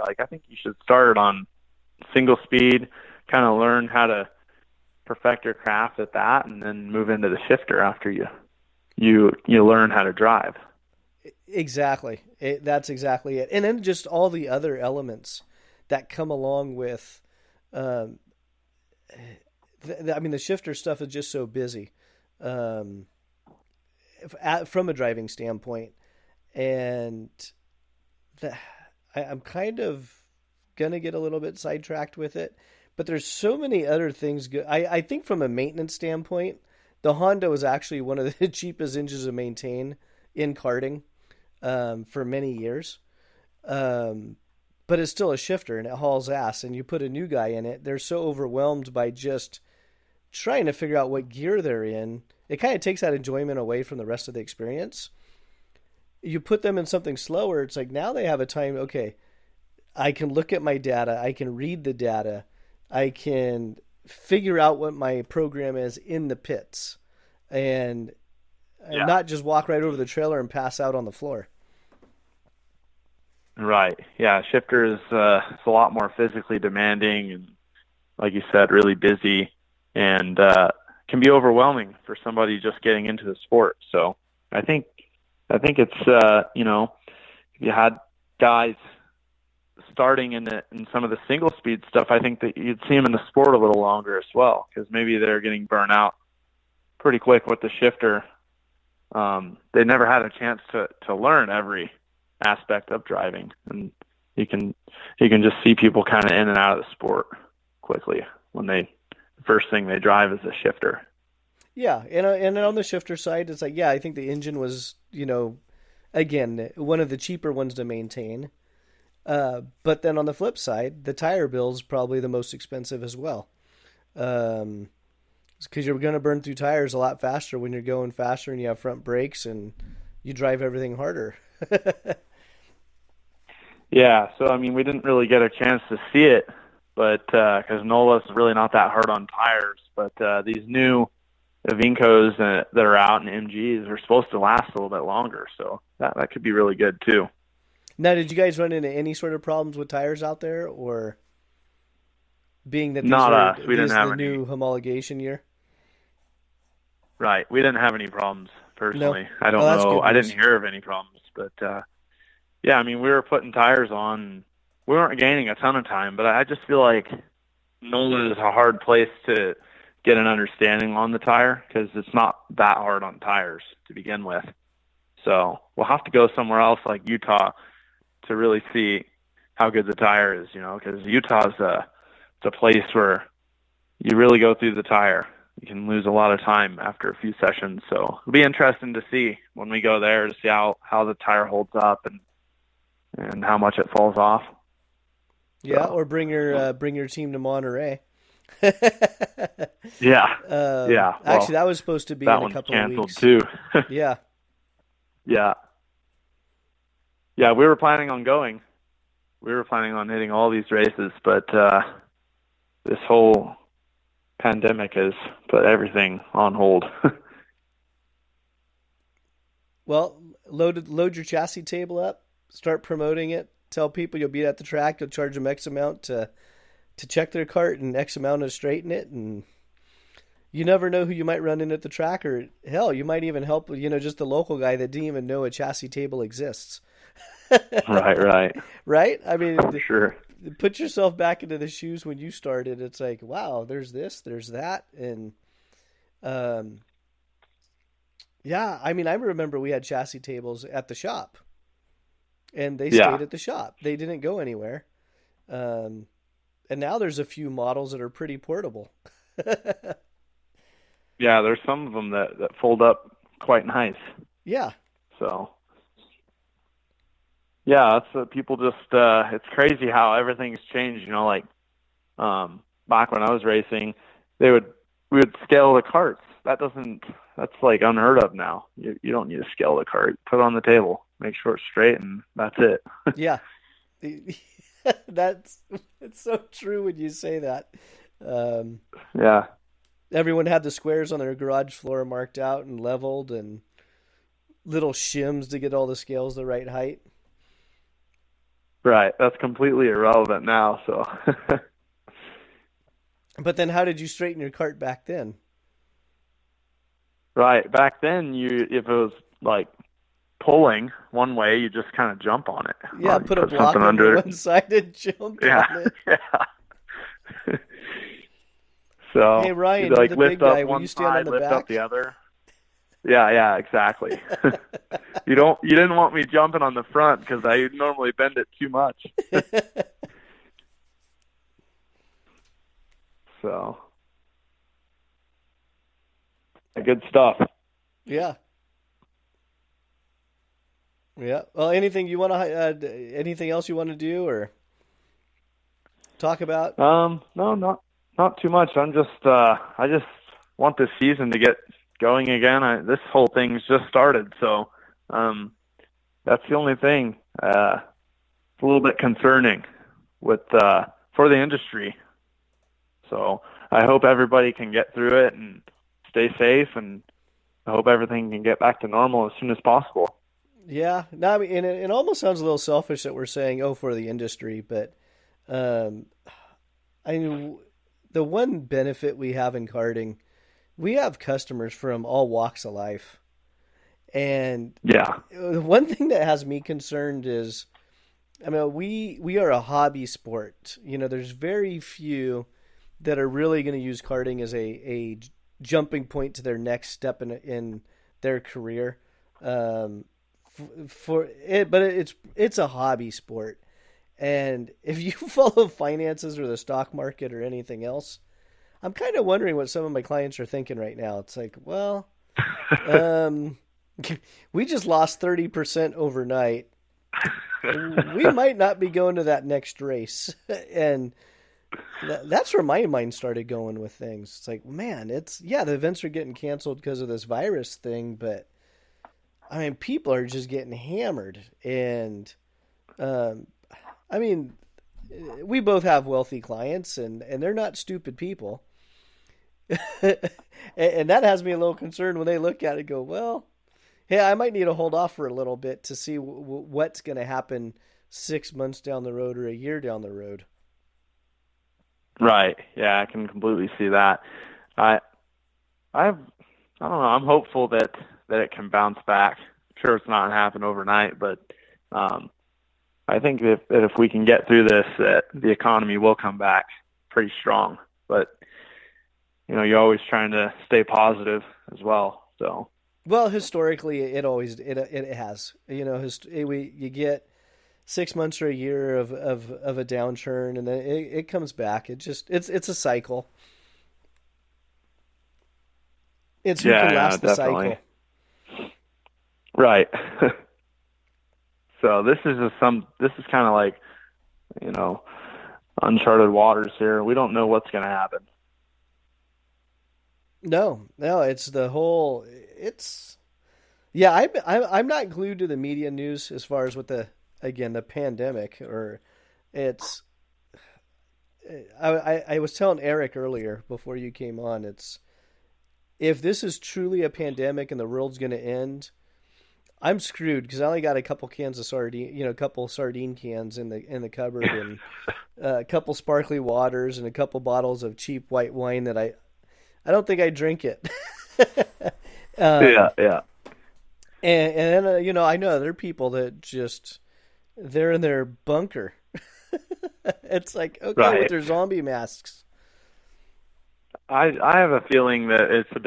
Like, I think you should start on single speed, kind of learn how to perfect your craft at that, and then move into the shifter after you learn how to drive. Exactly. That's exactly it. And then just all the other elements that come along with, um, I mean, the shifter stuff is just so busy, um, from a driving standpoint. And the, I'm kind of gonna get a little bit sidetracked with it, but there's so many other things good. I think from a maintenance standpoint, the Honda was actually one of the cheapest engines to maintain in karting, for many years. Um, but it's still a shifter and it hauls ass. And you put a new guy in it, they're so overwhelmed by just trying to figure out what gear they're in. It kind of takes that enjoyment away from the rest of the experience. You put them in something slower, it's like now they have a time, okay, I can look at my data, I can read the data, I can figure out what my program is in the pits, and Yeah. not just walk right over the trailer and pass out on the floor. Right. Yeah. Shifter is it's a lot more physically demanding, and like you said, really busy, and can be overwhelming for somebody just getting into the sport. So I think it's if you had guys starting in some of the single speed stuff, I think that you'd see them in the sport a little longer as well, because maybe they're getting burnt out pretty quick with the shifter. They never had a chance to learn every aspect of driving, and you can just see people kind of in and out of the sport quickly when the first thing they drive is a shifter. Yeah, and on the shifter side, it's like, yeah, I think the engine was, again, one of the cheaper ones to maintain. But then on the flip side, the tire bill is probably the most expensive as well. Because you're going to burn through tires a lot faster when you're going faster and you have front brakes and you drive everything harder. Yeah, so I mean, we didn't really get a chance to see it, but because NOLA's really not that hard on tires. But these new Vincos that are out and MGs are supposed to last a little bit longer, so that could be really good too. Now, did you guys run into any sort of problems with tires out there, or being that Not us? We didn't have the any. new homologation year? Right, we didn't have any problems personally. No. I don't That's know. good I news. didn't hear of any problems, but yeah, I mean, we were putting tires on. We weren't gaining a ton of time, but I just feel like NOLA is a hard place to get an understanding on the tire, because it's not that hard on tires to begin with. So we'll have to go somewhere else like Utah to really see how good the tire is, because Utah's it's a place where you really go through the tire. You can lose a lot of time after a few sessions. So it'll be interesting to see when we go there to see how the tire holds up and how much it falls off. Yeah, So, or bring your team to Monterey. yeah, yeah. Well, Actually, that was supposed to be in that a one's couple of canceled weeks. too. Yeah. Yeah. Yeah, we were planning on going. We were planning on hitting all these races, but this whole pandemic has put everything on hold. Well, load your chassis table up, start promoting it, tell people you'll be at the track, you'll charge them X amount to check their cart and X amount to straighten it, and you never know who you might run in at the track, or hell, you might even help, just the local guy that didn't even know a chassis table exists. Right. Right? I mean, For sure. put yourself back into the shoes when you started. It's like, wow, there's this, there's that. And, yeah, I mean, I remember we had chassis tables at the shop, and they Yeah. stayed at the shop. They didn't go anywhere. And now there's a few models that are pretty portable. Yeah, there's some of them that fold up quite nice. Yeah. So, yeah, that's people just, it's crazy how everything's changed, like, back when I was racing, we would scale the carts. That's like unheard of now. You don't need to scale the cart. Put it on the table, make sure it's straight, and that's it. Yeah. It's so true when you say that. Yeah. Everyone had the squares on their garage floor marked out and leveled, and little shims to get all the scales the right height. Right. That's completely irrelevant now. So, But then how did you straighten your cart back then? right. Back then, if it was like pulling one way, you just kind of jump on it. Yeah, You put a put block something over under it. one side and jump Yeah. on it. Yeah. Hey So you'd Ryan, you're like the big lift up guy. Will you one stand on side, the lift up the back? other. Yeah, yeah, exactly. You didn't want me jumping on the front because I normally bend it too much. So, good stuff. Yeah. Yeah. Well, anything you want to, anything else you want to do or talk about? No, not too much. I just want this season to get going again. This whole thing's just started, so um, that's the only thing. It's a little bit concerning with for the industry. So I hope everybody can get through it and stay safe, and I hope everything can get back to normal as soon as possible. Yeah. No, I mean, and it almost sounds a little selfish that we're saying, oh, for the industry, but um, I mean, the one benefit we have in karting, we have customers from all walks of life. And Yeah, the one thing that has me concerned is, I mean, we are a hobby sport. You know, there's very few that are really going to use karting as a jumping point to their next step in their career. Um, for it, but it's a hobby sport, and if you follow finances or the stock market or anything else, I'm kind of wondering what some of my clients are thinking right now. It's like, well, um, we just lost 30% overnight. We might not be going to that next race, and that's where my mind started going with things. It's like, man, the events are getting canceled because of this virus thing, but I mean, people are just getting hammered, and um, I mean, we both have wealthy clients, and they're not stupid people, and that has me a little concerned when they look at it and go, well, hey, I might need to hold off for a little bit to see what's going to happen 6 months down the road or a year down the road. right. Yeah, I can completely see that. I I don't know. I'm hopeful that it can bounce back. Sure, it's not gonna happen overnight, but um, I think if we can get through this, that the economy will come back pretty strong. But you're always trying to stay positive as well. So Well, historically, it has. You know, you get 6 months or a year of a downturn, and then it comes back. It's a cycle. It's who can yeah, yeah, last the definitely. cycle. Right. So this is kind of like you know uncharted waters here. We don't know what's going to happen. No, no, it's the whole. It's yeah. I'm not glued to the media news as far as with the pandemic or it's. I was telling Eric earlier before you came on. It's if this is truly a pandemic and the world's going to end, I'm screwed because I only got a couple cans of sardine, a couple sardine cans in the cupboard, and a couple sparkly waters and a couple bottles of cheap white wine that I don't think I drink it. Yeah, um, yeah. and I know other people that just they're in their bunker. It's like okay with Right. their zombie masks. I have a feeling that it's a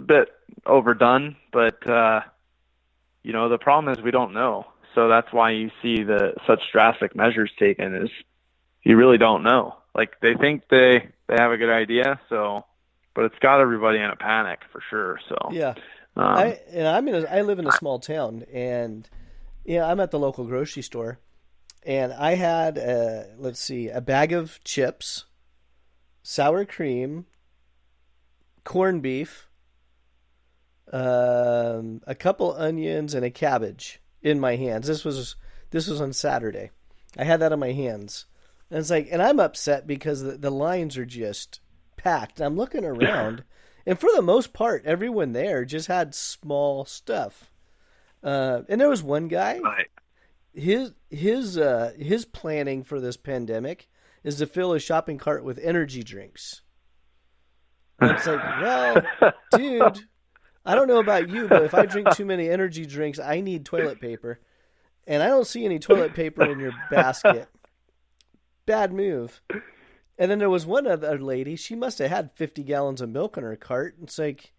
bit overdone, but the problem is we don't know. So that's why you see such drastic measures taken is you really don't know. Like they think they have a good idea, but it's got everybody in a panic for sure. So Yeah, um, I live in a small town, and I'm at the local grocery store, and I had let's see, a bag of chips, sour cream, corned beef, a couple onions, and a cabbage in my hands. This was on Saturday. I had that in my hands, and it's like, and I'm upset because the lines are just packed. I'm looking around, and for the most part, everyone there just had small stuff. And there was one guy. right. his planning for this pandemic is to fill his shopping cart with energy drinks. And it's like, well, dude, I don't know about you, but if I drink too many energy drinks, I need toilet paper. And I don't see any toilet paper in your basket. Bad move. And then there was one other lady. She must have had 50 gallons of milk in her cart. It's like,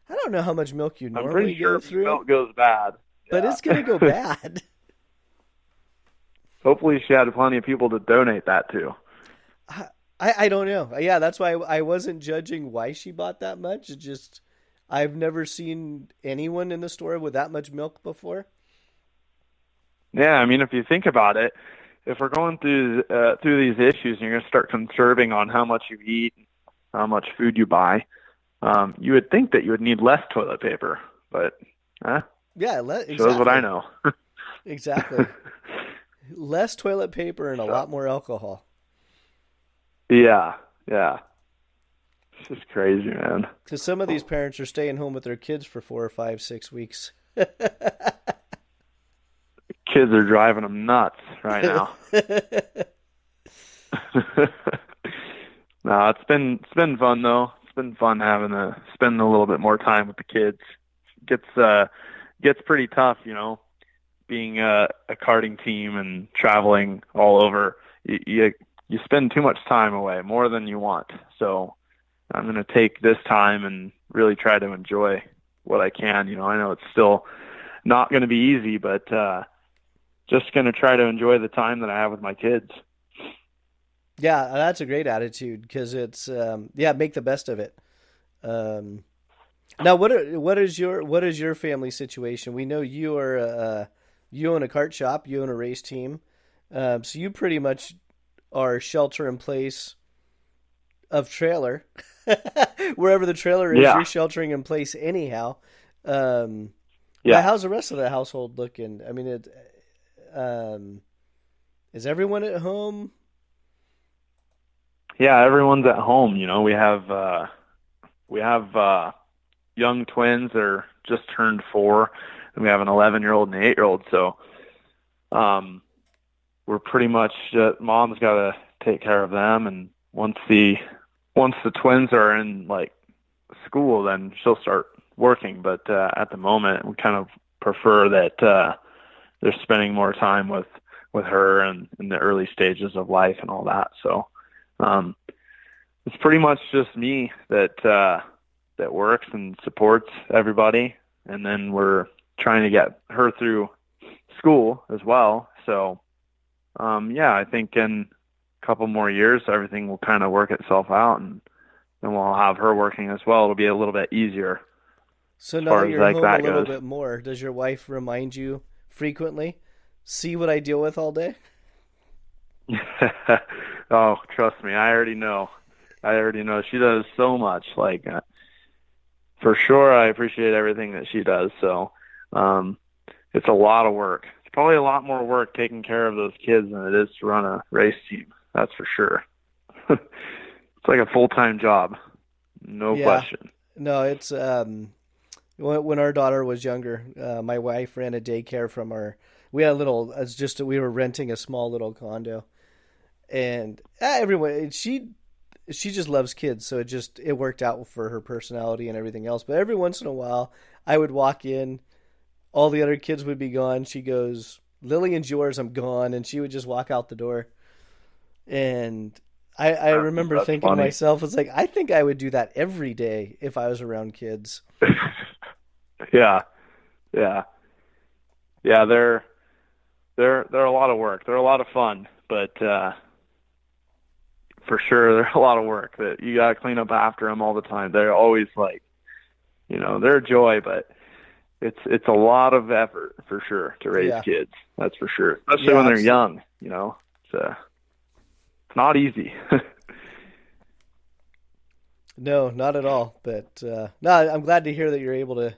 I don't know how much milk you I'm normally pretty sure go through. milk goes bad. But it's going to go bad. Hopefully she had plenty of people to donate that to. I don't know. Yeah, that's why I wasn't judging why she bought that much. It just, I've never seen anyone in the store with that much milk before. Yeah, I mean, if you think about it, if we're going through these issues and you're going to start conserving on how much you eat, how much food you buy, you would think that you would need less toilet paper. But yeah, exactly. Shows what I know. Exactly. Less toilet paper and a lot more alcohol. Yeah. It's just crazy, man. Because some of these parents are staying home with their kids for 4 or 5, 6 weeks. Kids are driving them nuts right now. No, it's been fun though. It's been fun spending a little bit more time with the kids. Gets pretty tough, being a karting team and traveling all over. You spend too much time away, more than you want. So I'm going to take this time and really try to enjoy what I can. I know it's still not going to be easy, but just going to try to enjoy the time that I have with my kids. Yeah, that's a great attitude because it's make the best of it. Now, what is your family situation? We know you own a kart shop, you own a race team, so you pretty much are shelter in place of trailer. Wherever the trailer is, you're sheltering in place anyhow. How's the rest of the household looking? I mean, is everyone at home? Yeah, everyone's at home. We have young twins that are just turned 4, and we have an 11-year-old and an 8-year-old. So, we're pretty much mom's got to take care of them, and once the twins are in like school, then she'll start working. But at the moment, we kind of prefer that they're spending more time with her and in the early stages of life and all that. So it's pretty much just me that works and supports everybody, and then we're trying to get her through school as well. So I think in a couple more years everything will kind of work itself out, and then we'll have her working as well. It'll be a little bit easier. So now that you're home a little bit more, does your wife remind you frequently? See what I deal with all day? Oh, trust me, I already know. She does so much. Like, for sure, I appreciate everything that she does. So, it's a lot of work. It's probably a lot more work taking care of those kids than it is to run a race team. That's for sure. It's like a full-time job. No question. No, it's, when our daughter was younger, my wife ran a daycare from we were renting a small little condo, and everyone, she just loves kids. So it worked out for her personality and everything else. But every once in a while I would walk in, all the other kids would be gone. She goes, "Lillian's yours, I'm gone." And she would just walk out the door. And I remember thinking to myself, it's like, I think I would do that every day if I was around kids. Yeah. They're a lot of work. They're a lot of fun, but for sure they're a lot of work that you got to clean up after them all the time. They're always like, they're a joy, but it's a lot of effort for sure to raise kids. That's for sure, especially when they're young. It's not easy. No, not at all. But no, I'm glad to hear that you're able to,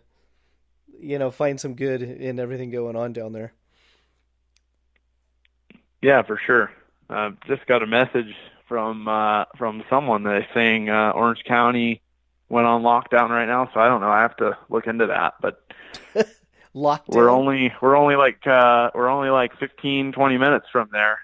find some good in everything going on down there. Yeah, for sure. Just got a message from someone that's saying Orange County went on lockdown right now. So I don't know. I have to look into that. But locked we're in. only like 15, 20 minutes from there.